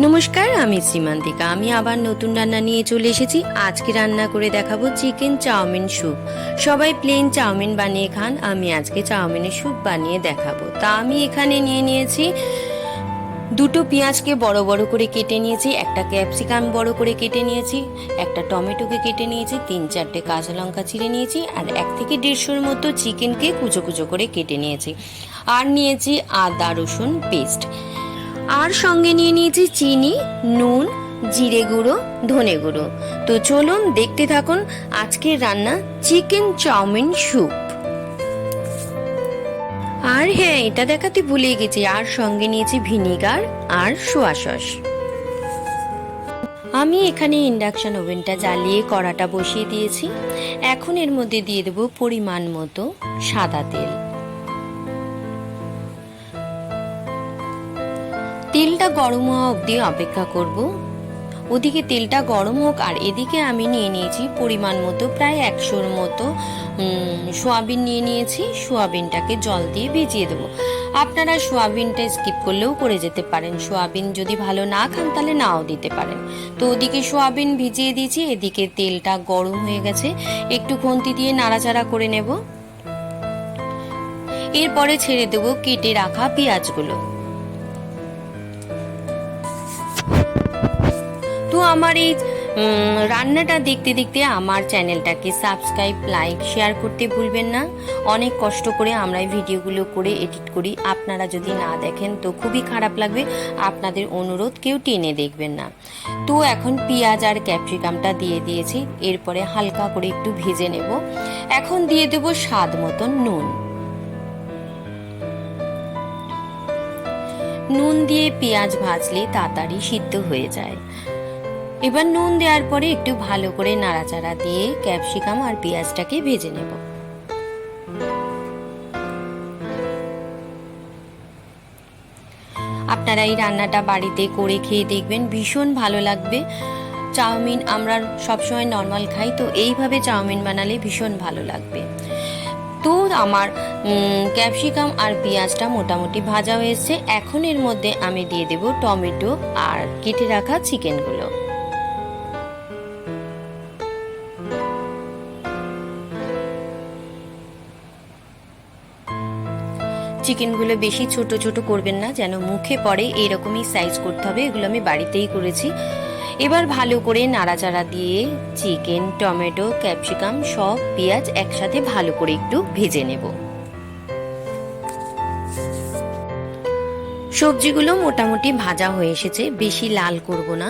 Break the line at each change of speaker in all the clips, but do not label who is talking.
নমস্কার, আমি শ্রীমান্তিকা। আমি আবার নতুন রান্না নিয়ে চলে এসেছি। আজকে রান্না করে দেখাবো চিকেন চাউমিন স্যুপ। সবাই প্লেন চাউমিন বানিয়ে খান, আমি আজকে চাউমিনের স্যুপ বানিয়ে দেখাবো। তা আমি এখানে নিয়ে নিয়েছি দুটো পেঁয়াজকে বড় বড় করে কেটে নিয়েছি, একটা ক্যাপসিকাম বড় করে কেটে নিয়েছি, একটা টমেটোকে কেটে নিয়েছি, 3-4টে কাঁচা লঙ্কা চিড়ে নিয়েছি, আর 1 থেকে 150-এর মতো চিকেনকে কুচো কুচো করে কেটে নিয়েছি। আর নিয়েছি আদা রসুন পেস্ট, আর সঙ্গে নিয়ে নিয়েছি চিনি, নুন, জিরে গুঁড়ো, ধনে গুঁড়ো। তো চলুন দেখতে থাকুন আজকের রান্না চিকেন চাউমিন স্যুপ। আর হ্যাঁ, এটা দেখাতে ভুলে গেছি, আর সঙ্গে নিয়েছি ভিনিগার আর সোয়া সস। আমি এখানে ইন্ডাকশন ওভেনটা জ্বালিয়ে কড়াটা বসিয়ে দিয়েছি। এখন এর মধ্যে দিয়ে দেবো পরিমাণ মতো সাদা তেল। তেলটা গরম হওয়া অবধি অপেক্ষা করব। ওদিকে তেলটা গরম হোক, আর এদিকে আমি নিয়ে নিয়েছি পরিমাণ মতো প্রায় 100-র মতো সোয়াবিন নিয়ে নিয়েছি। সোয়াবিনটাকে জল দিয়ে ভিজিয়ে দেবো। আপনারা সোয়াবিনটা স্কিপ করলেও করে যেতে পারেন, সোয়াবিন যদি ভালো না খান তাহলে নাও দিতে পারেন। তো ওদিকে সোয়াবিন ভিজিয়ে দিয়েছি, এদিকে তেলটা গরম হয়ে গেছে, একটু খুন্তি দিয়ে নাড়াচাড়া করে নেব। এরপরে ছেড়ে দেবো কেটে রাখা পেঁয়াজগুলো। তো আমার এই রান্নাটা দেখতে দেখতে আমার চ্যানেলটাকে সাবস্ক্রাইব, লাইক, শেয়ার করতে ভুলবেন না। অনেক কষ্ট করে আমরা এই ভিডিওগুলো করে এডিট করি, আপনারা যদি না দেখেন তো খুবই খারাপ লাগবে। আপনাদের অনুরোধ কেউ টেনে দেখবেন না। তো এখন পেঁয়াজ আর ক্যাপসিকামটা দিয়ে দিয়েছি, এরপরে হালকা করে একটু ভেজে নেব। এখন দিয়ে দেব স্বাদ মতন নুন। নুন দিয়ে পেঁয়াজ ভাজলে তাড়াতাড়ি সিদ্ধ হয়ে যায়। এবার নুন দেওয়ার পরে একটু ভালো করে নাড়াচাড়া দিয়ে ক্যাপসিকাম আর পেঁয়াজটাকে ভেজে নেব। আপনারা এই রান্নাটা বাড়িতে করে খেয়ে দেখবেন, ভীষণ ভালো লাগবে। চাউমিন আমরা সবসময় নর্মাল খাই, তো এইভাবে চাউমিন বানালে ভীষণ ভালো লাগবে। তো আমার ক্যাপসিকাম আর পেঁয়াজটা মোটামুটি ভাজা হয়েছে। এখন এর মধ্যে আমি দিয়ে দেব টমেটো আর কেটে রাখা চিকেনগুলো। চিকেনগুলো বেশি ছোট ছোট করবেন না, যেন মুখে পড়ে, এইরকমই সাইজ করতে হবে। এগুলো আমি বাড়িতেই করেছি। এবার ভালো করে নাড়াচাড়া দিয়ে চিকেন, টমেটো, ক্যাপসিকাম, সব পেঁয়াজ একসাথে ভালো করে একটু ভেজে নেব। সবজিগুলো মোটামুটি ভাজা হয়ে এসেছে, বেশি লাল করব না,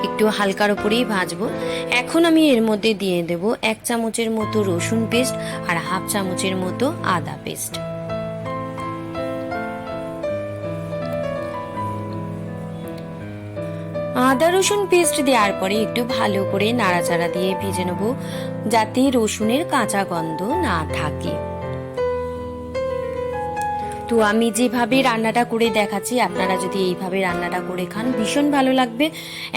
একটু হালকার উপরেই ভাজবো। এখন আমি এর মধ্যে দিয়ে দেব 1 চামচের মতো রসুন পেস্ট আর 1/2 চামচের মতো আদা পেস্ট। আদা রসুন পেস্ট দেওয়ার পরে একটু ভালো করে নাড়াচাড়া দিয়ে ভেজে নেব, যাতে রসুনের কাঁচা গন্ধ না থাকে। তো আমি যেভাবে রান্নাটা করে দেখাচ্ছি, আপনারা যদি এইভাবে রান্নাটা করে খান ভীষণ ভালো লাগবে।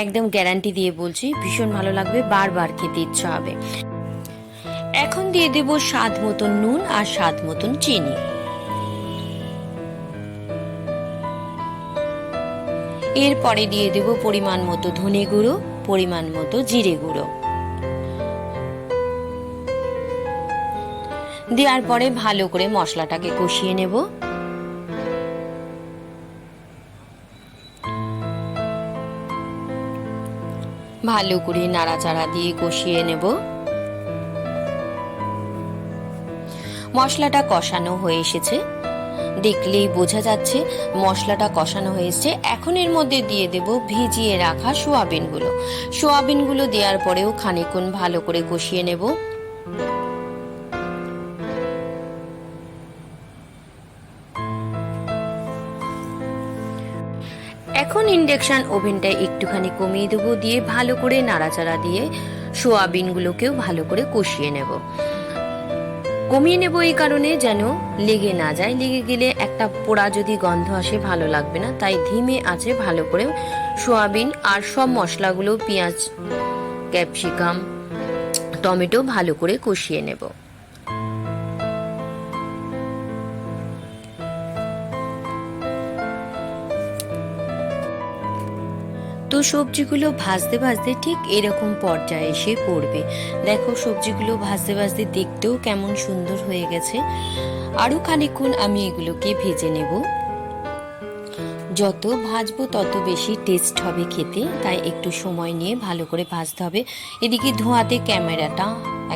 একদম গ্যারান্টি দিয়ে বলছি, ভীষণ ভালো লাগবে, বারবার খেতে ইচ্ছা হবে। এখন দিয়ে দেব স্বাদ মতন নুন আর স্বাদ মতন চিনি। এরপরে দিয়ে দেব পরিমাণ মতো ধনে গুঁড়ো, পরিমাণ মতো জিরে গুঁড়ো। দেওয়ার পরে ভালো করে মশলাটাকে কষিয়ে নেব। ভালো করে নাড়াচাড়া দিয়ে কষিয়ে নেব। মশলাটা কষানো হয়ে এসেছে, দেখলেই বোঝা যাচ্ছে মশলাটা কষানো হয়েছে। এখন এর মধ্যে দিয়ে দেব ভিজিয়ে রাখা সোয়াবিনগুলো। সোয়াবিনগুলো দেওয়ার পরেও খানিকক্ষণ ভালো করে কষিয়ে নেব। এখন ইন্ডাকশন ওভেনটা একটুখানি কমিয়ে দেবো, দিয়ে ভালো করে নাড়াচাড়া দিয়ে সোয়াবিনগুলোকেও ভালো করে কষিয়ে নেব। কমিয়ে নেব এই কারণে যেন লেগে না যায়, লেগে গেলে একটা পোড়া যদি গন্ধ আসে ভালো লাগবে না। তাই ধিমে আছে ভালো করে সোয়াবিন আর সব মশলাগুলো, পেঁয়াজ, ক্যাপসিকাম, টমেটো ভালো করে কষিয়ে নেব। তো সবজিগুলো ভাজতে ভাজতে ঠিক এরকম পর্যায়ে এসে পড়বে। দেখো সবজিগুলো ভাজতে ভাজতে দেখতেও কেমন সুন্দর হয়ে গেছে। আরও খানিকক্ষণ আমি এগুলোকে ভেজে নেব। যত ভাজবো তত বেশি টেস্ট হবে খেতে, তাই একটু সময় নিয়ে ভালো করে ভাজতে হবে। এদিকে ধোঁয়াতে ক্যামেরাটা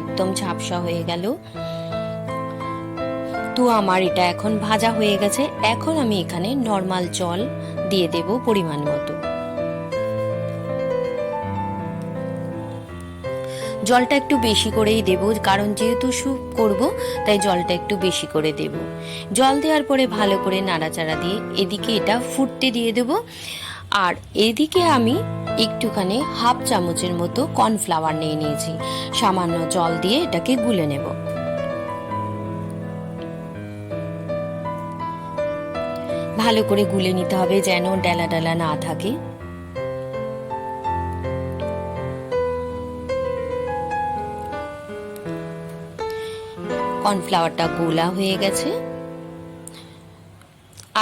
একদম ঝাপসা হয়ে গেল। তো আমার এটা এখন ভাজা হয়ে গেছে। এখন আমি এখানে নর্মাল জল দিয়ে দেব পরিমাণ মতো। জলটা একটু বেশি করেই দেব, কারণ যেহেতু স্যুপ করব তাই জলটা একটু বেশি করে দেব। জল দেওয়ার পরে ভালো করে নাড়াচাড়া দিয়ে এদিকে এটা ফুটতে দিয়ে দেব। আর এদিকে আমি একটুখানি হাফ চামচের মতো কর্নফ্লাওয়ার নিয়ে নিয়েছি। সামান্য জল দিয়ে এটাকে গুলে নেব। ভালো করে গুলে নিতে হবে যেন ডালা ডালা না থাকে। কর্নফ্লাওয়ারটা গোলা হয়ে গেছে।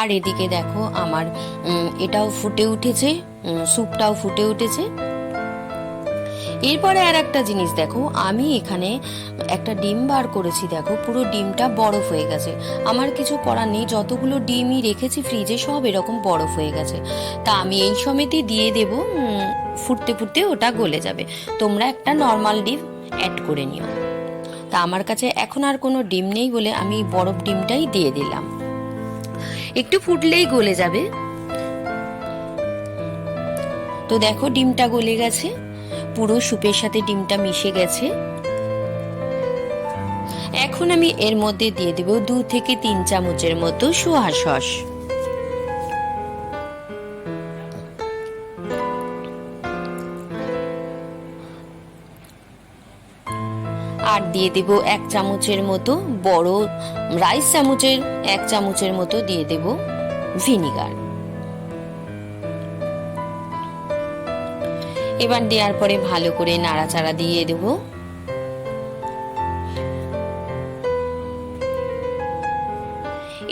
আর এদিকে দেখো আমার এটাও ফুটে উঠেছে, স্যুপটাও ফুটে উঠেছে। এরপরে আর একটা জিনিস দেখো, আমি এখানে একটা ডিম বার করেছি। দেখো পুরো ডিমটা বরফ হয়ে গেছে। আমার কিছু করার নেই, যতগুলো ডিমই রেখেছি ফ্রিজে সব এরকম বরফ হয়ে গেছে। তা আমি এই সময়তে দিয়ে দেব, ফুটতে ফুটতে ওটা গলে যাবে। তোমরা একটা নর্মাল ডিম অ্যাড করে নিও। তা আমার কাছে এখন আর কোনো ডিম নেই বলে আমি বরফ ডিমটাই দিয়ে দিলাম। একটু ফুটলেই গলে যাবে। তো দেখো ডিমটা গলে গেছে, পুরো স্যুপের সাথে ডিমটা মিশে গেছে। এখন আমি এর মধ্যে দিয়ে দেব 2 থেকে 3 চামচের মতো সোয়া সস। আর দিয়ে দেব 1 চামচের মতো, বড় রাইস চামচের 1 চামচের মতো দিয়ে দেব ভিনিগার। এবার দেওয়ার পরে ভালো করে নাড়াচাড়া দিয়ে দেব।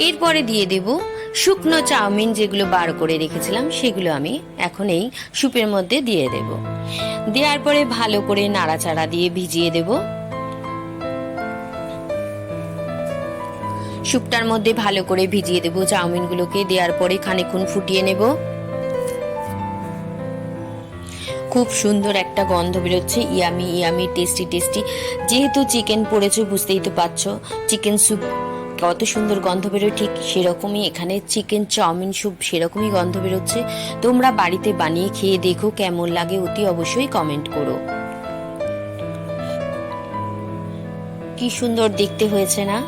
এরপরে দিয়ে দেব শুকনো চাউমিন, যেগুলো বার করে রেখেছিলাম সেগুলো আমি এখন এই স্যুপের মধ্যে দিয়ে দেব। দেওয়ার পরে ভালো করে নাড়াচাড়া দিয়ে ভিজিয়ে দেব। স্যুপটার মধ্যে ভালো করে ভিজিয়ে দেব চাউমিনগুলোকে। দেওয়ার পরে খানিকক্ষণ ফুটিয়ে নেব। খুব সুন্দর একটা গন্ধ বেরোচ্ছে, ইয়ামি ইয়ামি টেস্টি টেস্টি। যেহেতু চিকেন পড়েছে বুঝতেই তো পারছো চিকেন স্যুপ কত সুন্দর গন্ধ বেরোয়, ঠিক সেরকমই এখানে চিকেন চাউমিন স্যুপ সেরকমই গন্ধ বেরোচ্ছে। তোমরা বাড়িতে বানিয়ে খেয়ে দেখো কেমন লাগে, অতি অবশ্যই কমেন্ট করো। কি সুন্দর দেখতে হয়েছে না?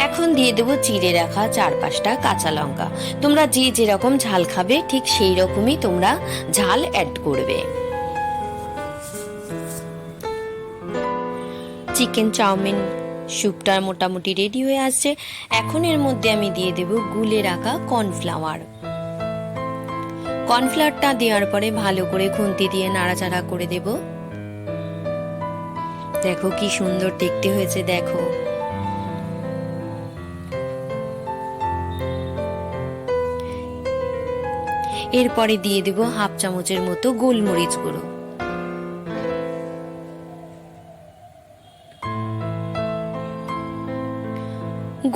এখন দিয়ে দেবো চিড়ে রাখা 4-5টা কাঁচা লঙ্কা। তোমরা যে যেরকম ঝাল খাবে ঠিক সেই রকমই তোমরা ঝাল অ্যাড করবে। চিকেন চাউমিন স্যুপটা মোটামুটি রেডি হয়ে আসছে। এখন এর মধ্যে আমি দিয়ে দেব গুলে রাখা কর্নফ্লাওয়ার। কর্নফ্লাওয়ারটা দেওয়ার পরে ভালো করে খুন্তি দিয়ে নাড়াচাড়া করে দেব। দেখো কি সুন্দর দেখতে হয়েছে, দেখো। এরপরে দিয়ে দেব হাফ চামচের মতো গোলমরিচ গুঁড়ো।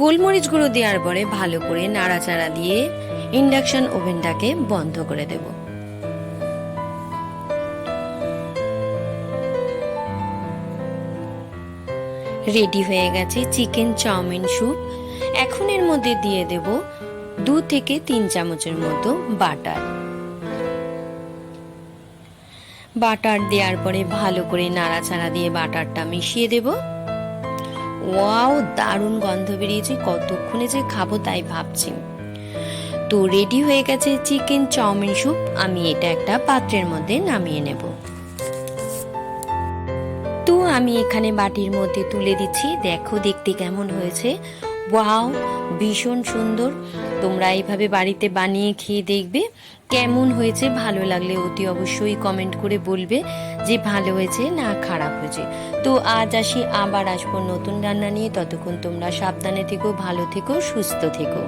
গোলমরিচ গুঁড়ো দেওয়ার পরে ভালো করে নাড়াচাড়া দিয়ে ইন্ডাকশন ওভেনটাকে বন্ধ করে দেব। রেডি হয়ে গেছে চিকেন চাউমিন স্যুপ। এখন এর মধ্যে দিয়ে দেব 2 থেকে 3 চামচের মতো বাটার। বাটার দেওয়ার পরে ভালো করে নাড়াচাড়া দিয়ে বাটারটা মিশিয়ে দেব। ওয়াও, দারুণ গন্ধ বেরিয়েছে, কতক্ষণে যে খাবো তাই ভাবছি। তো রেডি হয়ে গেছে চিকেন চাউমিন স্যুপ। আমি এটা একটা পাত্রের মধ্যে নামিয়ে নেব। তো আমি এখানে বাটির মধ্যে তুলে দিচ্ছি। দেখো দেখতে কেমন হয়েছে। ওয়াও, ভীষণ সুন্দর। তোমরা এইভাবে বাড়িতে বানিয়ে খেয়ে দেখবে কেমন হয়েছে। ভালো লাগলে অতি অবশ্যই কমেন্ট করে বলবে যে ভালো হয়েছে না খারাপ হয়েছে। তো আজ আসি, আবার আসবো নতুন রান্না নিয়ে। ততক্ষণ তোমরা সাবধানে থেকো, ভালো থেকো, সুস্থ থেকো।